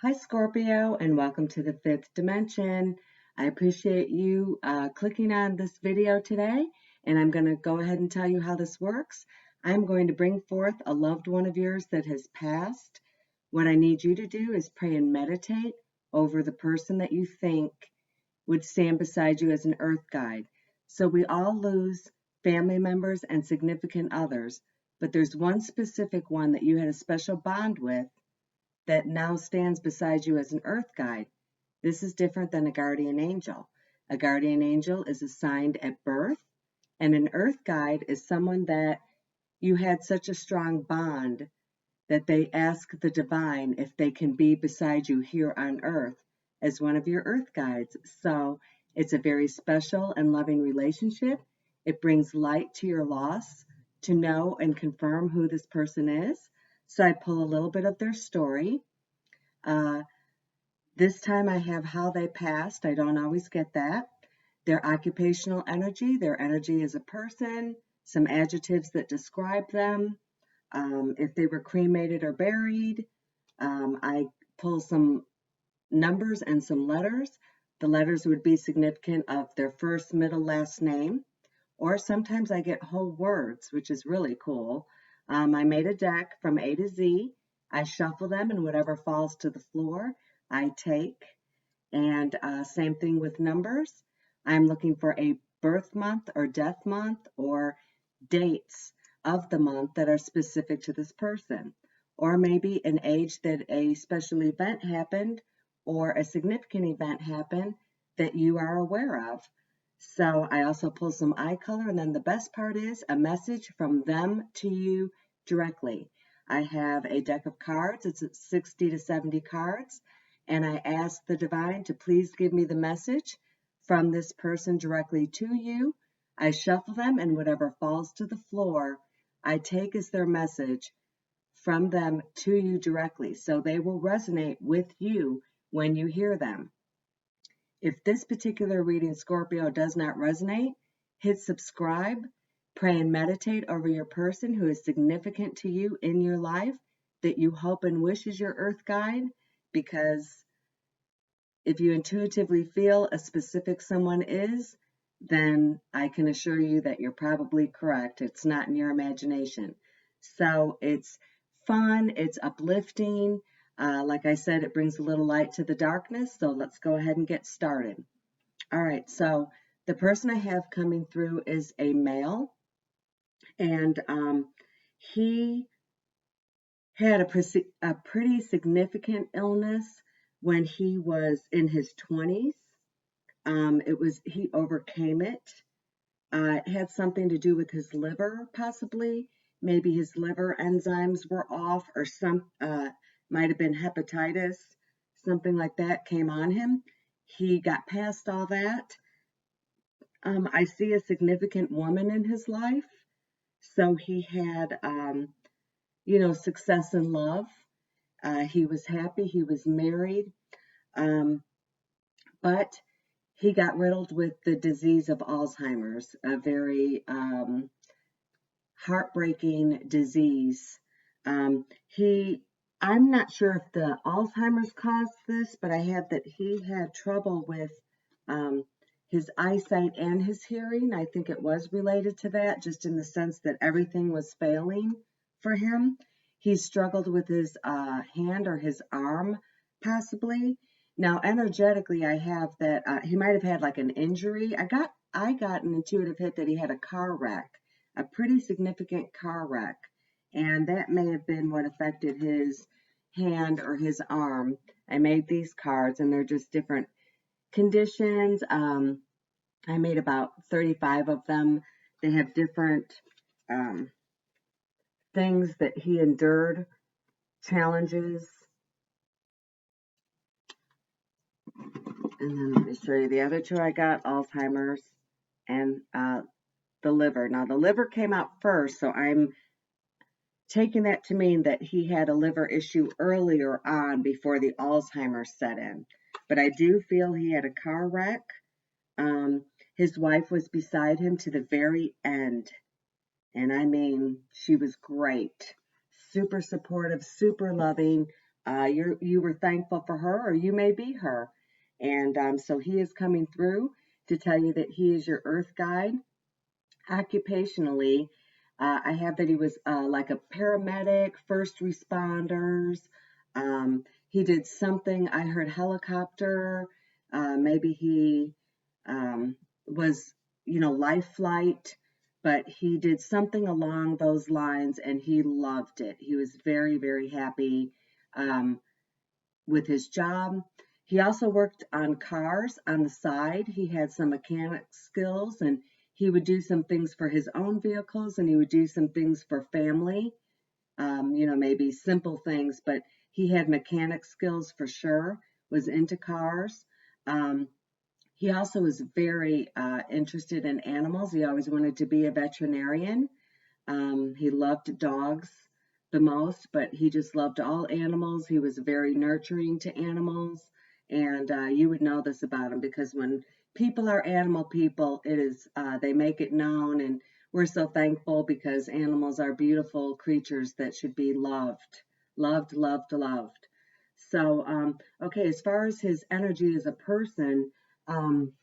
Hi, Scorpio, and welcome to the fifth dimension. I appreciate you clicking on this video today, and I'm going to go ahead and tell you how this works. I'm going to bring forth a loved one of yours that has passed. What I need you to do is pray and meditate over the person that you think would stand beside you as an earth guide. So we all lose family members and significant others, but there's one specific one that you had a special bond with that now stands beside you as an earth guide. This is different than a guardian angel. A guardian angel is assigned at birth, and an earth guide is someone that you had such a strong bond that they ask the divine if they can be beside you here on earth as one of your earth guides. So it's a very special and loving relationship. It brings light to your loss to know and confirm who this person is. So I pull a little bit of their story. This time I have how they passed. I don't always get that. Their occupational energy, their energy as a person, some adjectives that describe them, if they were cremated or buried. I pull some numbers and some letters. The letters would be significant of their first, middle, last name, or sometimes I get whole words, which is really cool. I made a deck from A to Z. I shuffle them, and whatever falls to the floor, I take. And same thing with numbers. I'm looking for a birth month or death month or dates of the month that are specific to this person. Or maybe an age that a special event happened or a significant event happened that you are aware of. So I also pull some eye color, and then the best part is a message from them to you directly. I have a deck of cards. It's 60 to 70 cards, and I ask the divine to please give me the message from this person directly to you. I shuffle them, and whatever falls to the floor, I take as their message from them to you directly, so they will resonate with you when you hear them. If this particular reading, Scorpio, does not resonate, hit subscribe, pray and meditate over your person who is significant to you in your life that you hope and wish is your earth guide, because if you intuitively feel a specific someone is, then I can assure you that you're probably correct. It's not in your imagination. So it's fun, it's uplifting. Like I said, it brings a little light to the darkness. So let's go ahead and get started. All right, so the person I have coming through is a male, and he had a pretty significant illness when he was in his 20s. He overcame it. It had something to do with his liver, possibly. Maybe his liver enzymes were off, or some might have been hepatitis, something like that came on him. He got past all that. I see a significant woman in his life. So he had, success in love. He was happy. He was married. But he got riddled with the disease of Alzheimer's, a very heartbreaking disease. I'm not sure if the Alzheimer's caused this, but I have that he had trouble with his eyesight and his hearing. I think it was related to that, just in the sense that everything was failing for him. He struggled with his hand or his arm, possibly. Now, energetically, I have that he might have had like an injury. I got an intuitive hit that he had a car wreck, a pretty significant car wreck, and that may have been what affected his hand or his arm. I made these cards, and they're just different conditions. I made about 35 of them. They have different things that he endured, challenges. And then let me show you the other two I got, Alzheimer's and the liver. Now, the liver came out first, so I'm taking that to mean that he had a liver issue earlier on before the Alzheimer's set in. But I do feel he had a car wreck. His wife was beside him to the very end. And I mean, she was great, super supportive, super loving. You were thankful for her, or you may be her. And so he is coming through to tell you that he is your earth guide. Occupationally, I have that he was like a paramedic, first responders. He did something, I heard helicopter. Maybe he was, life flight, but he did something along those lines and he loved it. He was very, very happy um, with his job. He also worked on cars on the side. He had some mechanic skills and he would do some things for his own vehicles and he would do some things for family, maybe simple things, but he had mechanic skills for sure, was into cars. Um, he also was very interested in animals. He always wanted to be a veterinarian. He loved dogs the most, but he just loved all animals. He was very nurturing to animals. And you would know this about him because when people are animal people, they make it known. And we're so thankful because animals are beautiful creatures that should be loved, loved, loved, loved. So, okay, as far as his energy as a person, um,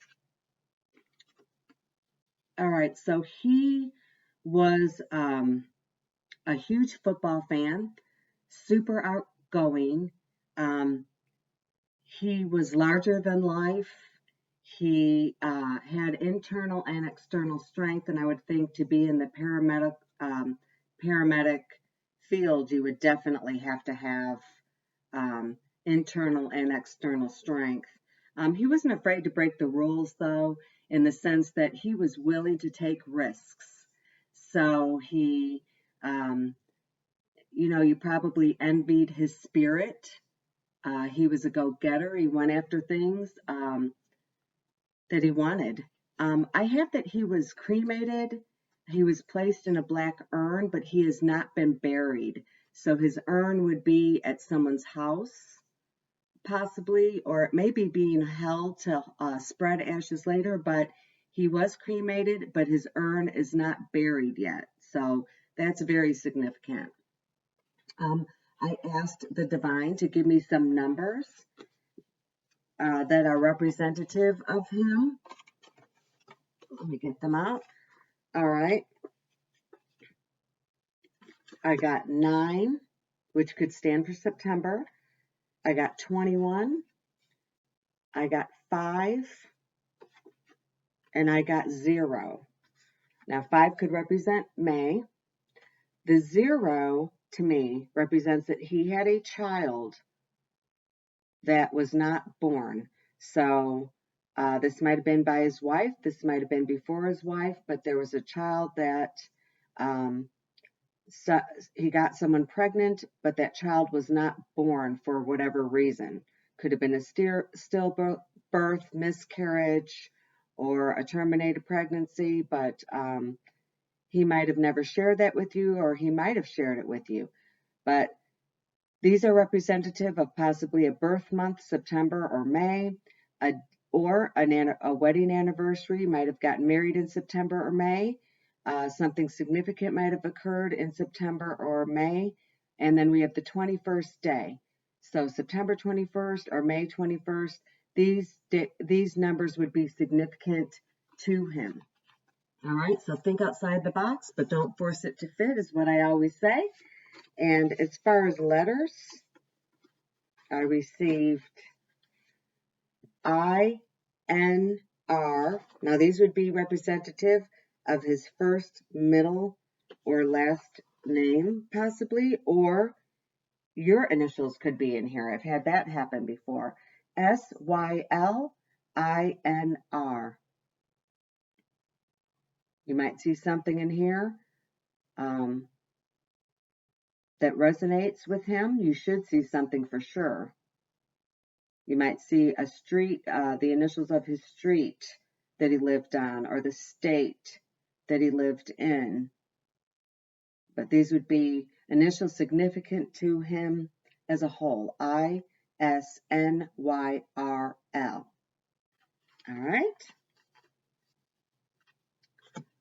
all right, so he was a huge football fan, super outgoing. Um, he was larger than life. He had internal and external strength, and I would think to be in the paramedic field, you would definitely have to have um, internal and external strength. He wasn't afraid to break the rules, though, in the sense that he was willing to take risks. So um, you probably envied his spirit. He was a go-getter. He went after things that he wanted. I have that he was cremated. He was placed in a black urn, but he has not been buried. So his urn would be at someone's house, possibly, or it may be being held to spread ashes later, but he was cremated, but his urn is not buried yet. So that's very significant. Um, I asked the divine to give me some numbers that are representative of him. Let me get them out. All right. I got 9, which could stand for September. I got 21. I got 5. And I got 0. Now, 5 could represent May. The 0 to me represents that he had a child that was not born. So this might have been by his wife. This might have been before his wife, but there was a child that um, so he got someone pregnant, but that child was not born for whatever reason. Could have been a stillbirth, miscarriage, or a terminated pregnancy, but he might have never shared that with you, or he might have shared it with you. But these are representative of possibly a birth month, September or May, or a wedding anniversary. Might have gotten married in September or May. Something significant might have occurred in September or May. And then we have the 21st day. So September 21st or May 21st, these numbers would be significant to him. All right, so think outside the box, but don't force it to fit, is what I always say. And as far as letters, I received I, N, R. Now, these would be representative of his first, middle, or last name, possibly, or your initials could be in here. I've had that happen before. SYLINR. You might see something in here that resonates with him. You should see something for sure. You might see a street, the initials of his street that he lived on, or the state that he lived in. But these would be initials significant to him as a whole. ISNYRL. All right.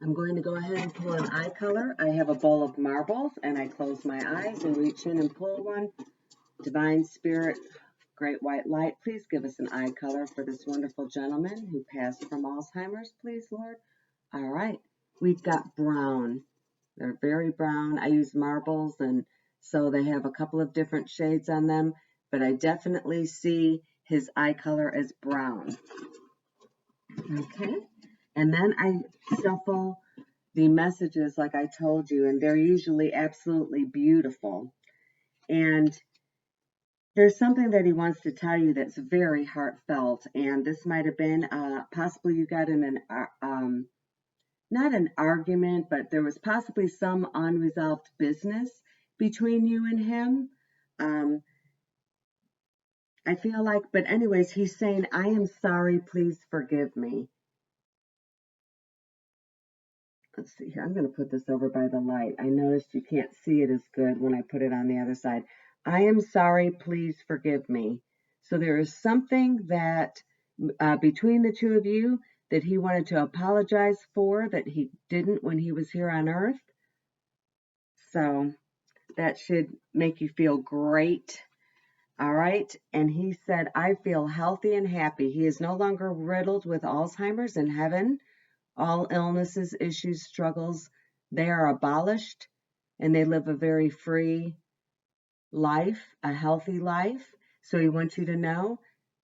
I'm going to go ahead and pull an eye color. I have a bowl of marbles, and I close my eyes and reach in and pull one. Divine Spirit, Great White Light, please give us an eye color for this wonderful gentleman who passed from Alzheimer's, please, Lord. All right, we've got brown. They're very brown. I use marbles, and so they have a couple of different shades on them, but I definitely see his eye color as brown. Okay, and then I shuffle the messages like I told you, and they're usually absolutely beautiful. And there's something that he wants to tell you that's very heartfelt, and this might have been possibly you got in an not an argument, but there was possibly some unresolved business between you and him. I feel like, but anyways, he's saying, I am sorry, please forgive me. Let's see here. I'm going to put this over by the light. I noticed you can't see it as good when I put it on the other side. I am sorry, please forgive me. So there is something that between the two of you that he wanted to apologize for that he didn't when he was here on earth. So that should make you feel great. All right. And he said, I feel healthy and happy. He is no longer riddled with Alzheimer's in heaven. All illnesses, issues, struggles, they are abolished, and they live a very free life, a healthy life. So he wants you to know,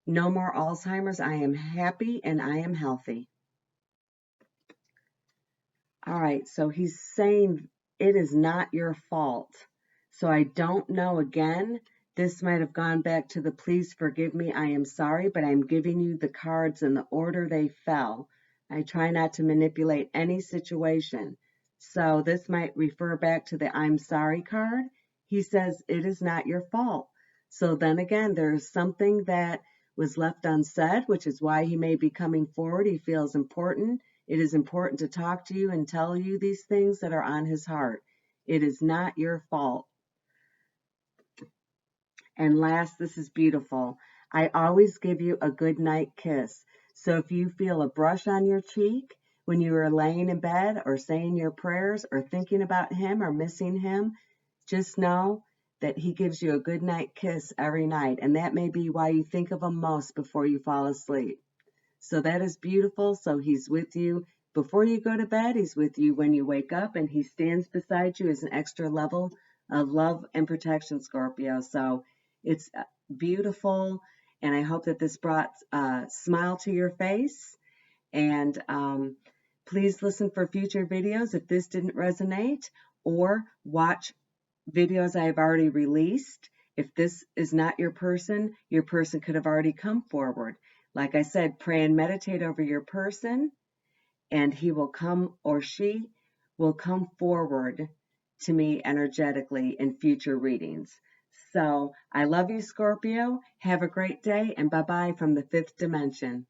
no more Alzheimer's. I am happy and I am healthy. All right, so he's saying it is not your fault. So I don't know, again, this might have gone back to the please forgive me, I am sorry, but I'm giving you the cards in the order they fell. I try not to manipulate any situation. So this might refer back to the I'm sorry card. He says it is not your fault. So then again, there's something that was left unsaid, which is why he may be coming forward. He feels important. It is important to talk to you and tell you these things that are on his heart. It is not your fault. And last, this is beautiful. I always give you a good night kiss. So if you feel a brush on your cheek when you are laying in bed or saying your prayers or thinking about him or missing him, just know that he gives you a good night kiss every night. And that may be why you think of him most before you fall asleep. So that is beautiful. So he's with you before you go to bed. He's with you when you wake up, and he stands beside you as an extra level of love and protection, Scorpio. So it's beautiful, and I hope that this brought a smile to your face. And please listen for future videos if this didn't resonate, or watch videos I have already released. If this is not your person could have already come forward. Like I said, pray and meditate over your person, and he will come, or she will come forward to me energetically in future readings. So I love you, Scorpio. Have a great day, and bye-bye from the fifth dimension.